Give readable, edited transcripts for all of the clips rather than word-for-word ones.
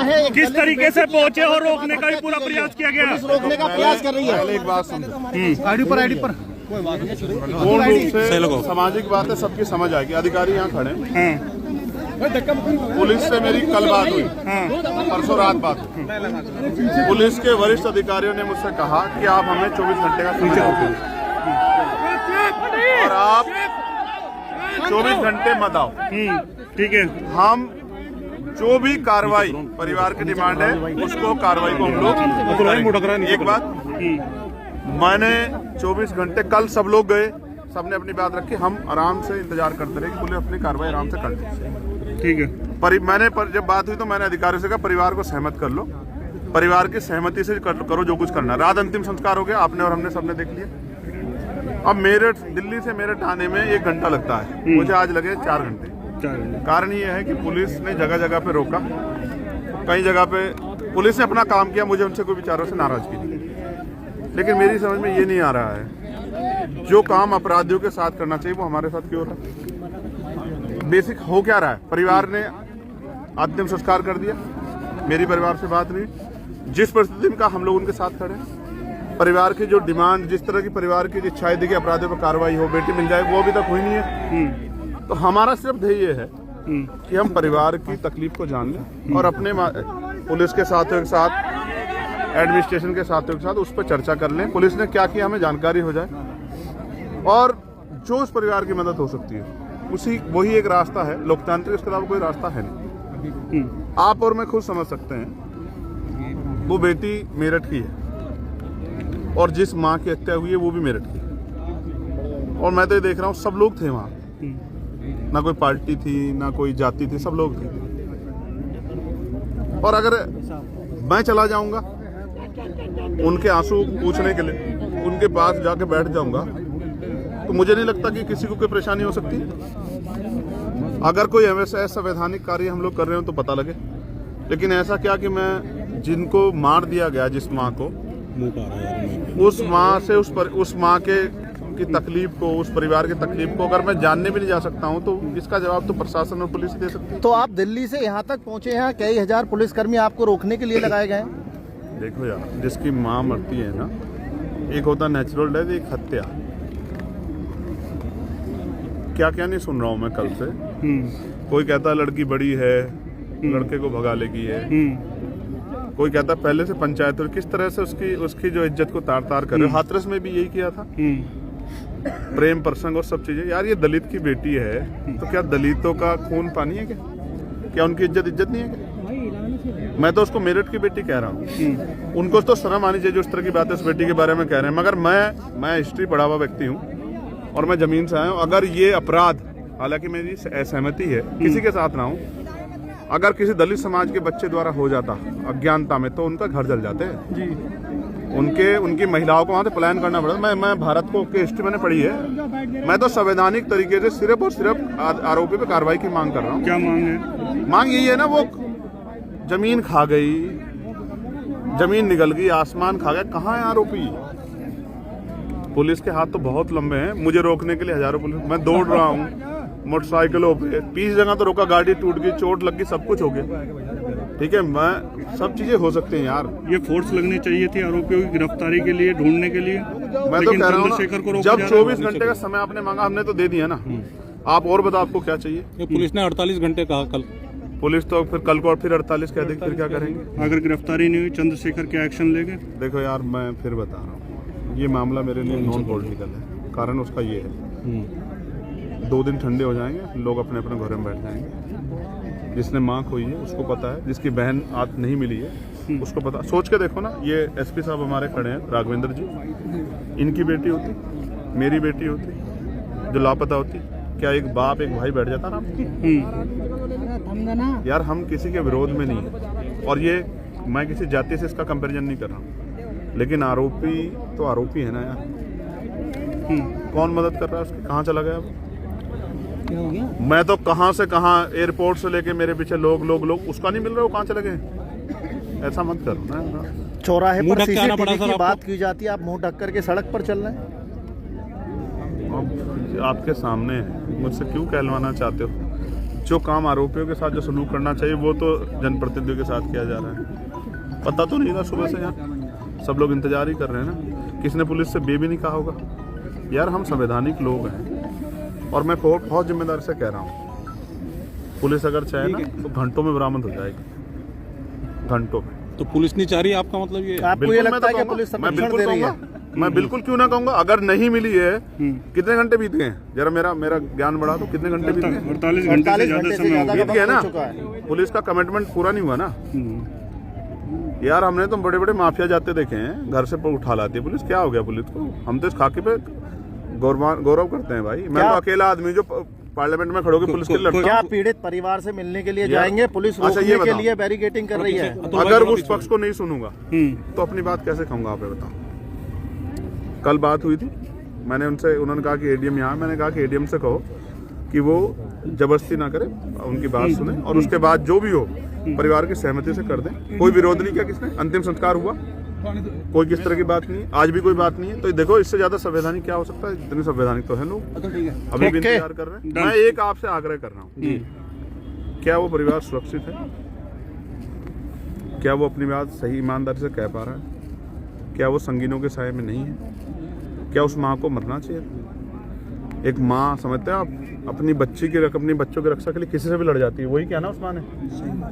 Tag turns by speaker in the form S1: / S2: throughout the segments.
S1: है।
S2: किस तरीके से पहुंचे और रोकने का भी पूरा प्रयास किया गया।
S1: पुलिस रोकने का प्रयास कर रही है।
S3: पहले एक बात समझो,
S1: आईडी पर
S3: पूर्ण रूप से सामाजिक बात है, सबकी समझ आएगी। अधिकारी यहाँ खड़े हैं। पुलिस से मेरी कल बात हुई, परसों रात बात हुई। पुलिस के वरिष्ठ अधिकारियों ने मुझसे कहा कि आप हमें 24 घंटे का समय दें और आप 24 घंटे मत आओ।
S2: ठीक है,
S3: हम जो भी कार्रवाई परिवार की डिमांड है उसको कार्रवाई को हम लोग। एक बात, मैंने 24 घंटे, कल सब लोग गए, सबने अपनी बात रखी, हम आराम से इंतजार करते रहे कि पुलिस अपनी कार्रवाई आराम से कर ले।
S2: ठीक है,
S3: जब बात हुई तो मैंने अधिकारियों से कहा परिवार को सहमत कर लो, परिवार की सहमति से करो जो कुछ करना। रात अंतिम संस्कार हो गया, आपने और हमने सबने देख लिया। अब मेरठ, दिल्ली से मेरठ आने में 1 घंटा लगता है, मुझे आज लगे 4 घंटे। कारण ये है कि पुलिस ने जगह जगह पे रोका, कई जगह पे पुलिस ने अपना काम किया, मुझे उनसे कोई विचारों से नाराजगी नहीं। लेकिन मेरी समझ में ये नहीं आ रहा है, जो काम अपराधियों के साथ करना चाहिए वो हमारे साथ क्यों हो रहा है। बेसिक हो क्या रहा है, परिवार ने अंतिम संस्कार कर दिया, मेरी परिवार से बात नहीं। जिस परिस्थिति का हम लोग उनके साथ खड़े हैं, परिवार की जो डिमांड, जिस तरह की परिवार की इच्छाएं थी कि अपराधियों पर कार्रवाई हो, बेटी मिल जाए, वो अभी तक हुई नहीं है। तो हमारा सिर्फ ध्येय ये है कि हम परिवार की तकलीफ को जान लें और अपने पुलिस के साथियों के साथ, एडमिनिस्ट्रेशन के साथियों के साथ उस पर चर्चा कर लें, पुलिस ने क्या किया हमें जानकारी हो जाए और जो उस परिवार की मदद हो सकती है वही एक रास्ता है। लोकतांत्रिक, इसके अलावा कोई रास्ता है नहीं। आप और मैं खुद समझ सकते हैं, वो बेटी मेरठ की है और जिस माँ की हत्या हुई है वो भी मेरठ की है। और मैं तो ये देख रहा हूँ सब लोग थे वहाँ, ना कोई पार्टी थी ना कोई जाति थी, सब लोग थे। और अगर मैं चला जाऊंगा उनके आंसू पूछने के लिए, उनके पास जाके बैठ जाऊंगा, तो मुझे नहीं लगता कि किसी को कोई परेशानी हो सकती। अगर कोई ऐसा संवैधानिक कार्य हम लोग कर रहे हो तो पता लगे, लेकिन ऐसा क्या कि मैं, जिनको मार दिया गया, जिस माँ को, उस माँ से उस माँ की तकलीफ को, उस परिवार की तकलीफ को अगर मैं जानने भी नहीं जा सकता हूँ तो इसका जवाब तो प्रशासन और पुलिस ही दे सकती है।
S1: तो आप दिल्ली से यहाँ तक पहुँचे हैं, कई हजार पुलिसकर्मी आपको रोकने के लिए लगाए गए हैं।
S3: देखो यार, जिसकी माँ मरती है ना, एक होता नेचुरल डेथ, एक हत्या। क्या क्या नहीं सुन रहा हूँ मैं कल से। कोई कहता है लड़की बड़ी है, लड़के को भगा लेगी है। कोई कहता है पहले से पंचायत, और किस तरह से उसकी जो इज्जत को तार तार कर रहे। हाथरस में भी यही किया था, प्रेम प्रसंग और सब चीजें। यार ये दलित की बेटी है, तो क्या दलितों का खून पानी है क्या उनकी इज्जत नहीं है क्या? मैं तो उसको मेरठ की बेटी कह रहा हूँ। उनको तो शर्म आनी चाहिए जो इस तरह की बातें उस बेटी के बारे में कह रहे हैं। मगर मैं हिस्ट्री पढ़ा हुआ व्यक्ति हूँ और मैं जमीन से आया हूँ। अगर ये अपराध, हालांकि मेरी असहमति है, किसी के साथ ना हो, अगर किसी दलित समाज के बच्चे द्वारा हो जाता अज्ञानता में, तो उनका घर जल जाते हैं जी। उनकी महिलाओं को वहाँ से पलायन करना पड़ता। मैं भारत को की हिस्ट्री मैंने पढ़ी है। मैं तो संवैधानिक तरीके से सिर्फ और सिर्फ आरोपी पे कार्रवाई की मांग कर रहा हूँ।
S2: क्या मांग है?
S3: मांग यही है ना, वो जमीन खा गई, जमीन निगल गई, आसमान खा गया, कहाँ है आरोपी? पुलिस के हाथ तो बहुत लंबे हैं, मुझे रोकने के लिए हजारों पुलिस, मैं दौड़ रहा हूँ मोटरसाइकिलों पे, 20 जगह तो रोका, गाड़ी टूट गई, चोट लग गई, सब कुछ हो गया। ठीक है, मैं सब चीजें हो सकती हैं यार।
S2: ये फोर्स लगनी चाहिए थी आरोपियों की गिरफ्तारी के लिए, ढूंढने के लिए।
S3: मैं तो कह रहा हूँ जब 24 घंटे का समय आपने मांगा, हमने तो दे दिया ना। आप और बताओ आपको क्या चाहिए?
S4: पुलिस ने 48 घंटे कहा कल।
S3: पुलिस तो फिर कल को और फिर 48 कह देगी, फिर क्या करेंगे?
S2: अगर गिरफ्तारी नहीं हुई, चंद्रशेखर क्या एक्शन लेंगे?
S3: देखो यार, मैं फिर बता रहा हूँ, ये मामला मेरे लिए नॉन पॉलिटिकल है। कारण उसका ये है, 2 दिन ठंडे हो जाएंगे, लोग अपने अपने घरों में बैठ जाएंगे। जिसने माँ खोई है उसको पता है, जिसकी बहन आज नहीं मिली है उसको पता। सोच के देखो ना, ये एसपी साहब हमारे खड़े हैं, राघवेंद्र जी, इनकी बेटी होती, मेरी बेटी होती, जो लापता होती, क्या एक बाप एक भाई बैठ जाता ना? यार हम किसी के विरोध में नहीं है, और ये मैं किसी जाति से इसका कंपैरिजन नहीं कर रहा हूँ, लेकिन आरोपी तो आरोपी है ना यार। कौन मदद कर रहा है उसकी? कहाँ चला गया वो? मैं तो कहाँ से कहाँ, एयरपोर्ट से लेके मेरे पीछे लोग उसका नहीं मिल रहा, वो कहाँ चले गए? ऐसा मत करो ना।
S1: चौराहे पर सीसीटीवी की बात की जाती है, आप मुंह ढक करके सड़क पर चल रहे हैं।
S3: आपके सामने है, मुझसे क्यों कहलवाना चाहते हो? जो काम आरोपियों के साथ जो सलूक करना चाहिए वो तो जनप्रतिनिधियों के साथ किया जा रहा है। पता तो नहीं था सुबह से, यहाँ सब लोग इंतजार ही कर रहे हैं ना। किसने पुलिस से बे भी नहीं कहा होगा? यार हम संवैधानिक लोग हैं और मैं बहुत जिम्मेदारी से कह रहा हूँ, पुलिस अगर चाहे ना तो घंटों में बरामद हो जाएगी, घंटों में।
S4: तो पुलिस नहीं चाह रही, आपका मतलब ये है?
S1: आपको ये
S3: बिल्कुल,
S1: लगता है कि
S3: कहूंगा,
S1: पुलिस
S3: मैं
S1: संरक्षण
S3: बिल्कुल
S1: दे रही है?
S3: कहूंगा, मैं बिल्कुल क्यों ना कहूंगा। अगर नहीं मिली है, कितने घंटे बीत गए हैं? जरा मेरा ज्ञान बढ़ा दो, कितने घंटे बीत गए?
S2: 48 घंटे से ज्यादा समय हो गया।
S3: बीत गया ना।
S1: चुका है।
S3: पुलिस का कमिटमेंट पूरा नहीं हुआ ना यार। हमने तो बड़े बड़े माफिया जाते देखे हैं, घर से उठा लाती है पुलिस। क्या हो गया पुलिस को? हम तो इस खाकी पे गौरव करते हैं भाई। मैं तो अकेला आदमी जो पार्लियामेंट में खड़े होकर पुलिस के लिए लड़ता
S1: क्या
S3: हूं।
S1: पीड़ित परिवार से मिलने के लिए जाएंगे? पुलिस
S3: अच्छा, ये
S1: रोकने के
S3: बताओ।
S1: लिए बैरिकेडिंग कर रही है।
S3: अगर उस पक्ष को नहीं सुनूंगा तो अपनी बात कैसे कहूंगा? आप ये बताओ। कल बात हुई थी, मैंने उनसे, उन्होंने कहा कि एडीएम यहाँ, मैंने कहा कि एडीएम से कहो कि वो जबरदस्ती ना करे, उनकी बात सुने और उसके बाद जो भी हो परिवार की सहमति से कर दें। कोई विरोध नहीं किया किसने। अंतिम संस्कार हुआ, कोई किस तरह की बात नहीं है, आज भी कोई बात नहीं है। तो देखो इससे ज्यादा संवैधानिक क्या हो सकता है? इतनी संवैधानिक तो है लोग, अभी भी इंतजार कर रहे हैं। मैं एक आपसे आग्रह कर रहा हूँ, क्या वो परिवार सुरक्षित है? क्या वो अपनी बात सही ईमानदारी से कह पा रहा है? क्या वो संगीनों के साए में नहीं है? क्या उस माँ को मरना चाहिए? एक माँ, समझते हैं आप, अपनी अपनी बच्चों की रक्षा के लिए किसी से भी लड़ जाती है। वही क्या ना उस माँ ने,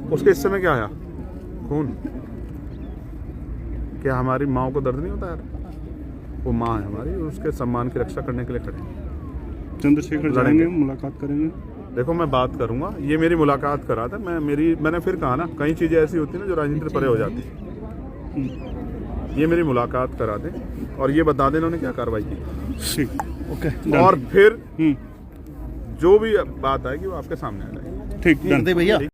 S3: उसके हिस्से में क्या आया? खून। क्या हमारी माँ को दर्द नहीं होता यार? वो माँ है हमारी, उसके सम्मान की रक्षा करने के लिए खड़े हैं।
S2: चंद्रशेखर जाएंगे, मुलाकात करेंगे।
S3: देखो मैं बात करूंगा, ये मेरी मुलाकात करा था। मैंने फिर कहा ना, कई चीजें ऐसी होती है ना जो राजनीति से परे हो जाती है। ये मेरी मुलाकात करा दे और ये बता दें इन्होंने क्या कार्रवाई की।
S1: ओके,
S3: और फिर जो भी बात आएगी वो आपके सामने आ जाएगी।
S2: ठीक,
S1: दे भैया।